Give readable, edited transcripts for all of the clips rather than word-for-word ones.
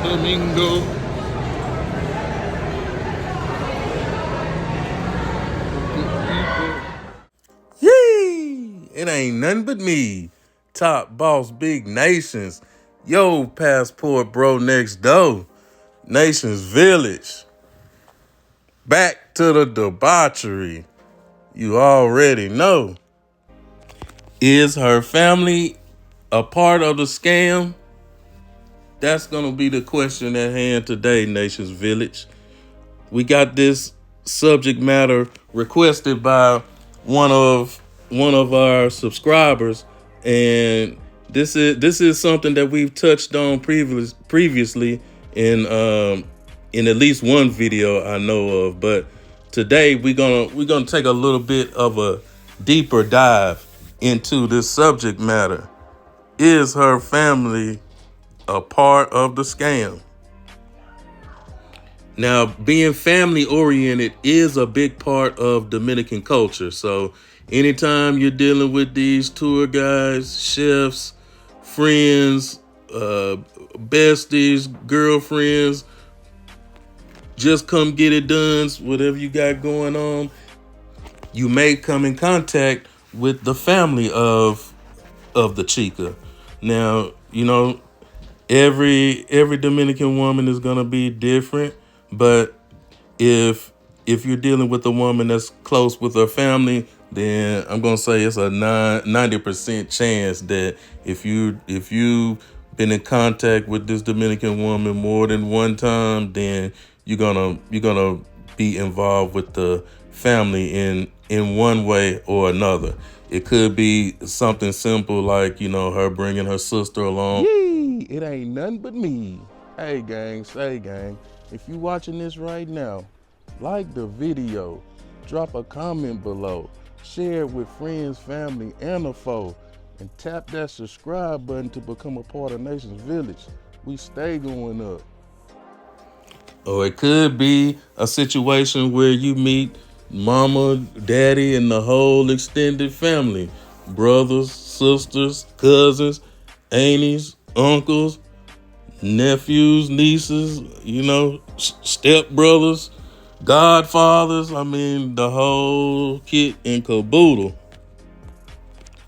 Domingo. Yee! It ain't nothing but me. Top boss, big nations. Yo, passport, bro, next door. Nations Village. Back to the debauchery. You already know. Is her family a part of the scam? That's going to be the question at hand today, Nations Village. We got this subject matter requested by one of our subscribers, and this is something that we've touched on previously in at least one video I know of. But today we're gonna take a little bit of a deeper dive into this subject matter. Is her family a part of the scam? Now, being family oriented is a big part of Dominican culture. So anytime you're dealing with these tour guides, chefs, friends, besties, girlfriends, just come get it done, whatever you got going on, you may come in contact with the family of the chica. Now, every Dominican woman is gonna be different, but if you're dealing with a woman that's close with her family, then I'm gonna say it's a 90% chance that if you've been in contact with this Dominican woman more than one time, then you're gonna be involved with the family in one way or another. It could be something simple like, her bringing her sister along. Yee, it ain't nothing but me. Hey, gang, say, gang, if you watching this right now, like the video, drop a comment below, share it with friends, family, and a foe, and tap that subscribe button to become a part of Nations Village. We stay going up. Or it could be a situation where you meet mama, daddy, and the whole extended family. Brothers, sisters, cousins, aunties, uncles, nephews, nieces, stepbrothers, godfathers. I mean, the whole kit and caboodle.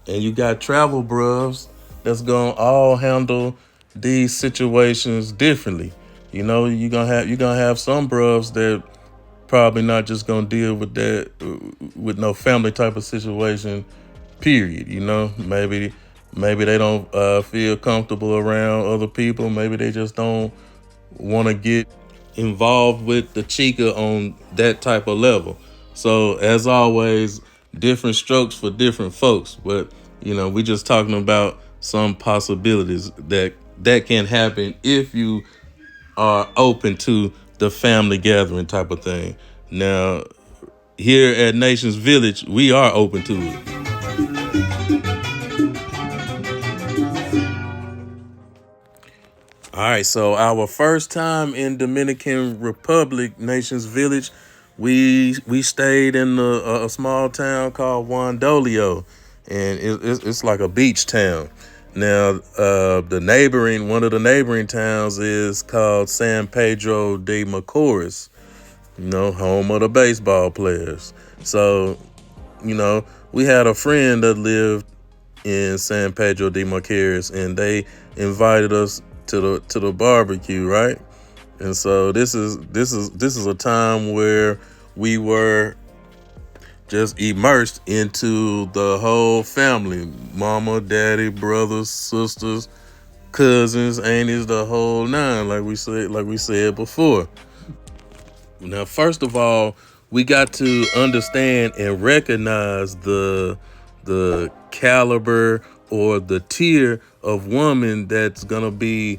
And you got travel bros that's gonna all handle these situations differently. You're gonna have some bros that probably not just gonna deal with that with no family type of situation, period. Maybe they don't feel comfortable around other people. Maybe they just don't want to get involved with the chica on that type of level. So as always, different strokes for different folks. But we just talking about some possibilities that can happen if you are open to the family gathering type of thing. Now, here at Nations Village, we are open to it. All right, so our first time in Dominican Republic, Nations Village, we stayed in a small town called Wandolio, and it's like a beach town. Now, one of the neighboring towns is called San Pedro de Macorís, home of the baseball players. So, we had a friend that lived in San Pedro de Macorís, and they invited us to the barbecue, right? And so this is a time where we were just immersed into the whole family, mama, daddy, brothers, sisters, cousins, aunties, the whole nine, like we said before. Now, first of all, we got to understand and recognize the caliber or the tier of woman that's gonna be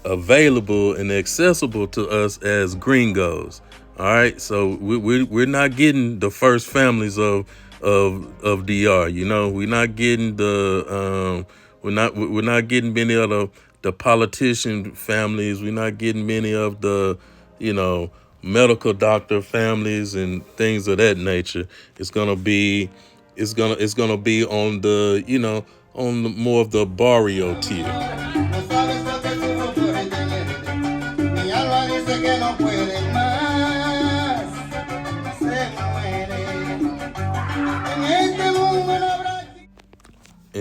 available and accessible to us as gringos. All right, so we're not getting the first families of DR. We're not getting we're not getting many of the politician families. We're not getting many of the medical doctor families and things of that nature. It's gonna be on the on the more of the barrio tier.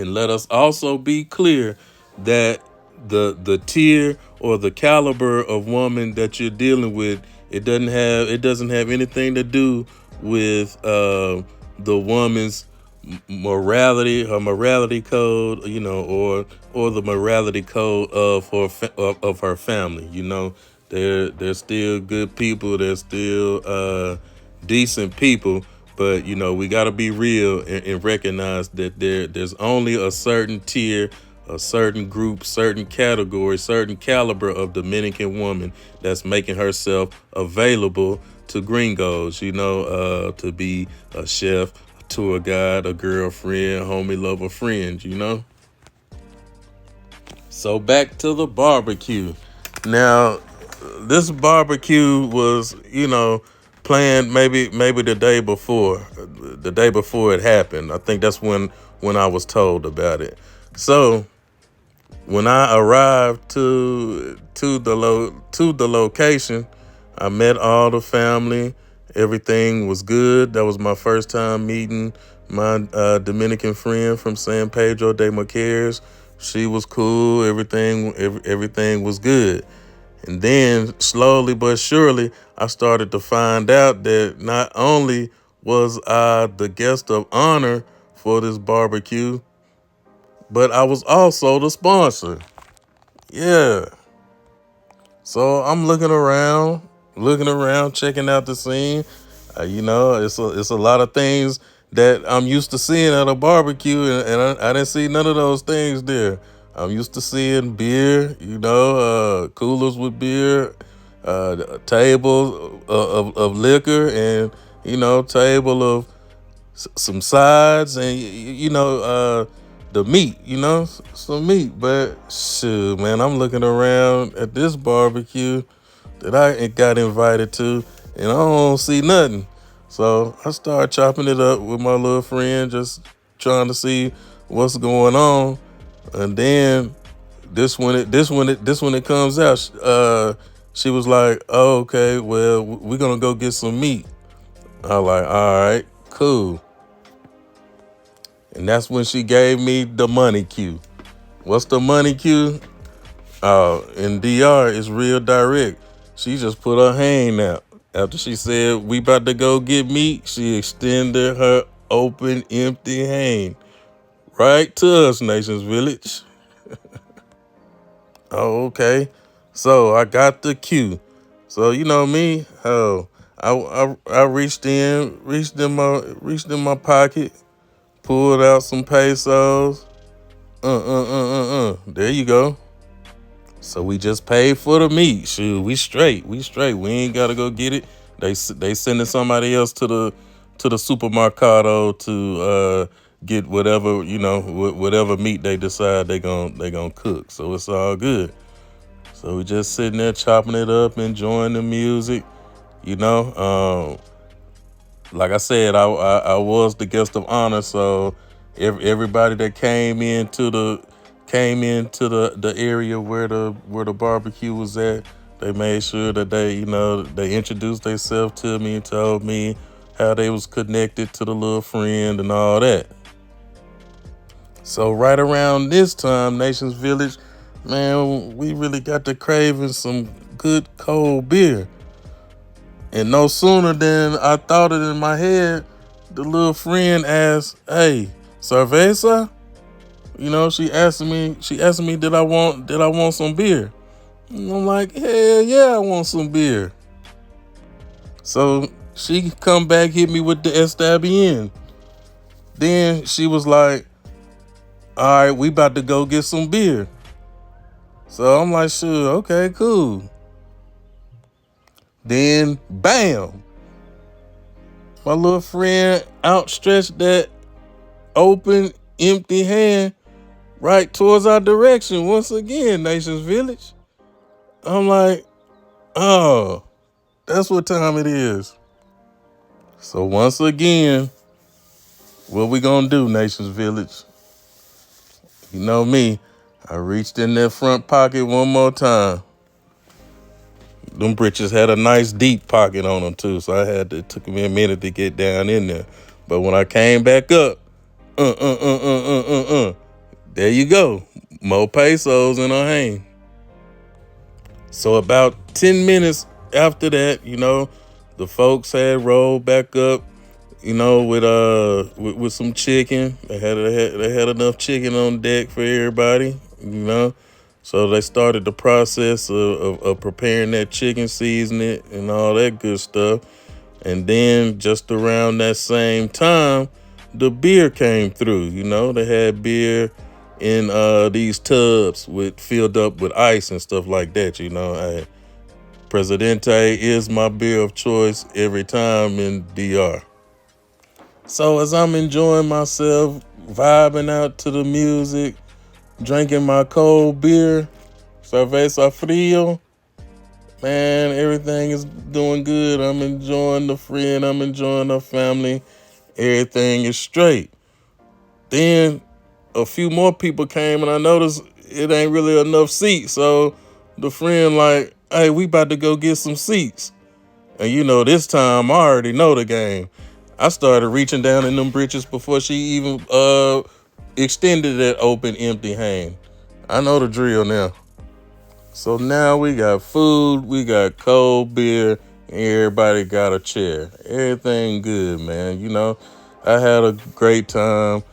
And let us also be clear that the tier or the caliber of woman that you're dealing with, it doesn't have anything to do with the woman's morality, her morality code, or the morality code of her family. They're still good people. They're still decent people. But we got to be real and recognize that there's only a certain tier, a certain group, certain category, certain caliber of Dominican woman that's making herself available to gringos, to be a chef, a tour guide, a girlfriend, homie, lover, friend. So back to the barbecue. Now, this barbecue was, planned maybe the day before it happened. I think that's when I was told about it. So when I arrived to the location, I met all the family. Everything was good. That was my first time meeting my Dominican friend from San Pedro de Macaires. She was cool. Everything was good. And then slowly but surely, I started to find out that not only was I the guest of honor for this barbecue, but I was also the sponsor. Yeah. So I'm looking around, checking out the scene. It's a lot of things that I'm used to seeing at a barbecue, and I didn't see none of those things there. I'm used to seeing beer, coolers with beer, a table of liquor, and table of some sides, and the meat, some meat. But shoot, man, I'm looking around at this barbecue that I got invited to, and I don't see nothing. So I started chopping it up with my little friend, just trying to see what's going on. And then this when it comes out, she was like, "Oh, okay, well, we're gonna go get some meat." I was like, "All right, cool." And that's when she gave me the money cue. What's the money cue? In DR, it's real direct. She just put her hand out. After she said, "We about to go get meat," she extended her open, empty hand right to us, Nations Village. Oh, okay. So I got the cue. So you know me. I reached in my pocket, pulled out some pesos. There you go. So we just paid for the meat. Shoot, we straight. We straight. We ain't gotta go get it. They sending somebody else to the supermercado to get whatever whatever meat they decide they gonna cook. So it's all good. So we just sitting there chopping it up, enjoying the music. Like I said, I was the guest of honor. So everybody that came into the area where the barbecue was at, they made sure that they introduced themselves to me and told me how they was connected to the little friend and all that. So right around this time, Nations Village, man, we really got to craving some good cold beer. And no sooner than I thought it in my head, the little friend asked, "Hey, cerveza?" She asked me did I want some beer? And I'm like, "Hell yeah, I want some beer." So she come back, hit me with the está bien. Then she was like, "All right, we about to go get some beer." So I'm like, "Sure, okay, cool." Then bam, my little friend outstretched that open, empty hand right towards our direction once again, Nations Village. I'm like, "Oh, that's what time it is." So once again, what we gonna do, Nations Village? You know me. I reached in that front pocket one more time. Them britches had a nice deep pocket on them too, so it took me a minute to get down in there. But when I came back up, There you go. More pesos in her hand. So about 10 minutes after that, the folks had rolled back up, with some chicken. They had enough chicken on deck for everybody, you know. So they started the process of preparing that chicken, seasoning it, and all that good stuff. And then just around that same time, the beer came through. They had beer in these tubs with filled up with ice and stuff like that. Presidente is my beer of choice every time in DR. So as I'm enjoying myself, vibing out to the music, drinking my cold beer, cerveza frío, man, everything is doing good. I'm enjoying the friend, I'm enjoying the family. Everything is straight. Then a few more people came and I noticed it ain't really enough seats. So the friend like, hey, we about to go get some seats. And this time I already know the game. I started reaching down in them britches before she even extended that open, empty hand. I know the drill now. So now we got food, we got cold beer, and everybody got a chair. Everything good, man. I had a great time.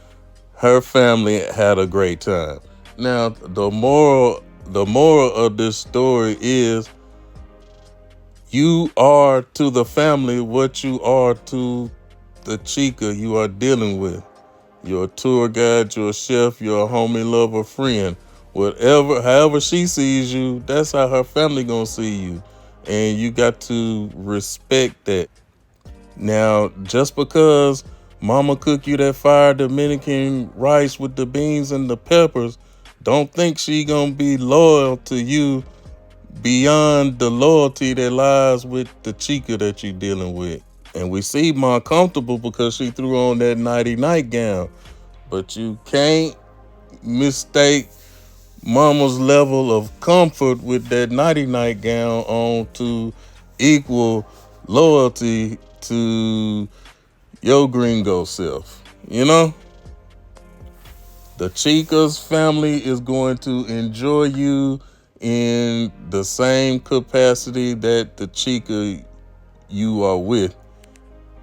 Her family had a great time. Now, the moral of this story is you are to the family what you are to the chica you are dealing with. You're a tour guide, you're a chef, you're a homie, lover, friend. However she sees you, that's how her family gonna see you. And you got to respect that. Now, just because mama cook you that fire Dominican rice with the beans and the peppers, don't think she gonna be loyal to you beyond the loyalty that lies with the chica that you dealing with. And we see Ma comfortable because she threw on that nighty nightgown. But you can't mistake mama's level of comfort with that nighty nightgown on to equal loyalty to your gringo self. The chica's family is going to enjoy you in the same capacity that the chica you are with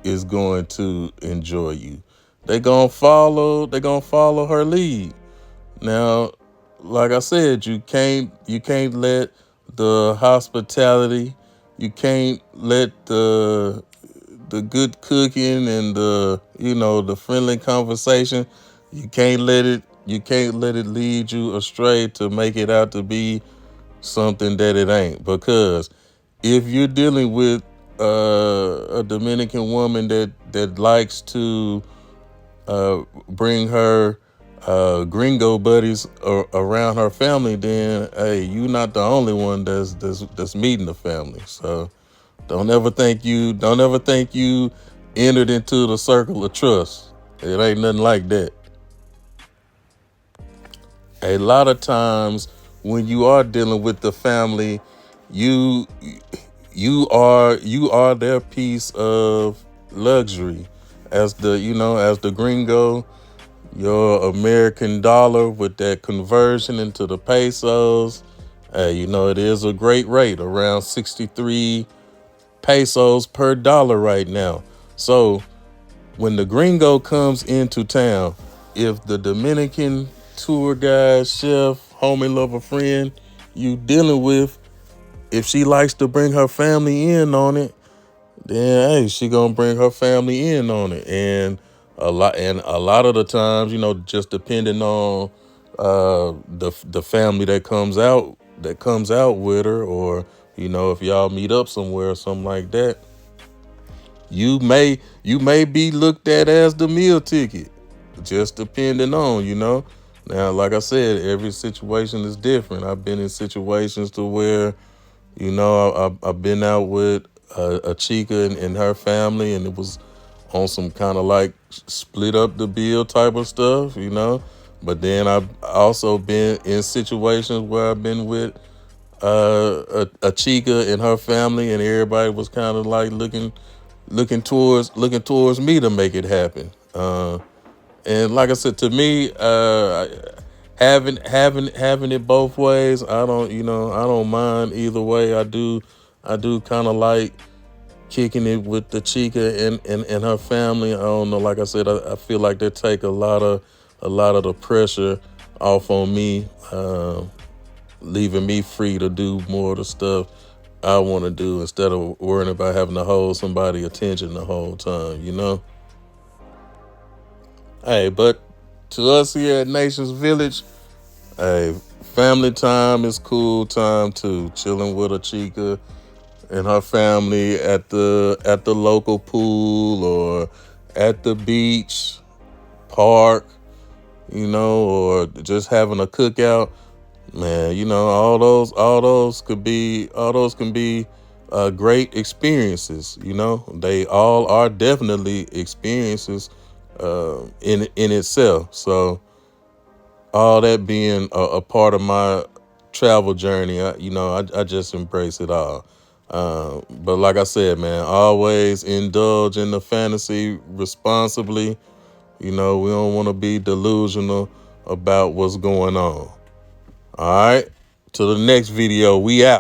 is going to enjoy you. They're gonna follow her lead. Now, like I said, you can't let the hospitality, you can't let the good cooking and the friendly conversation, you can't let it lead you astray to make it out to be something that it ain't. Because if you're dealing with a Dominican woman that likes to bring her gringo buddies around her family, then hey, you're not the only one that's meeting the family. So don't ever think you entered into the circle of trust. It ain't nothing like that. A lot of times when you are dealing with the family, you you are their piece of luxury. As the gringo, your American dollar with that conversion into the pesos, it is a great rate, around 63 pesos per dollar right now. So when the gringo comes into town, if the Dominican tour guide, chef, homie, lover, friend you dealing with, if she likes to bring her family in on it, then hey, she gonna bring her family in on it. And a lot of the times, just depending on the family that comes out with her, or if y'all meet up somewhere or something like that, you may be looked at as the meal ticket, just depending on. Now, like I said, every situation is different. I've been in situations to where I've been out with a chica and her family, and it was on some kind of like split up the bill type of stuff. But then I've also been in situations where I've been with a chica and her family, and everybody was kind of like looking towards me to make it happen. And like I said, to me, Having it both ways. I don't mind either way. I do kind of like kicking it with the chica and her family. I don't know. Like I said, I feel like they take a lot of the pressure off on me, leaving me free to do more of the stuff I want to do instead of worrying about having to hold somebody attention the whole time. Hey, but to us here at Nations Village, hey, family time is cool time too. Chilling with a chica and her family at the local pool or at the beach, park, or just having a cookout. Man, all those can be great experiences. They all are definitely experiences in itself. So all that being a part of my travel journey, I just embrace it all. But like I said, man, always indulge in the fantasy responsibly. We don't want to be delusional about what's going on. All right. To the next video, we out.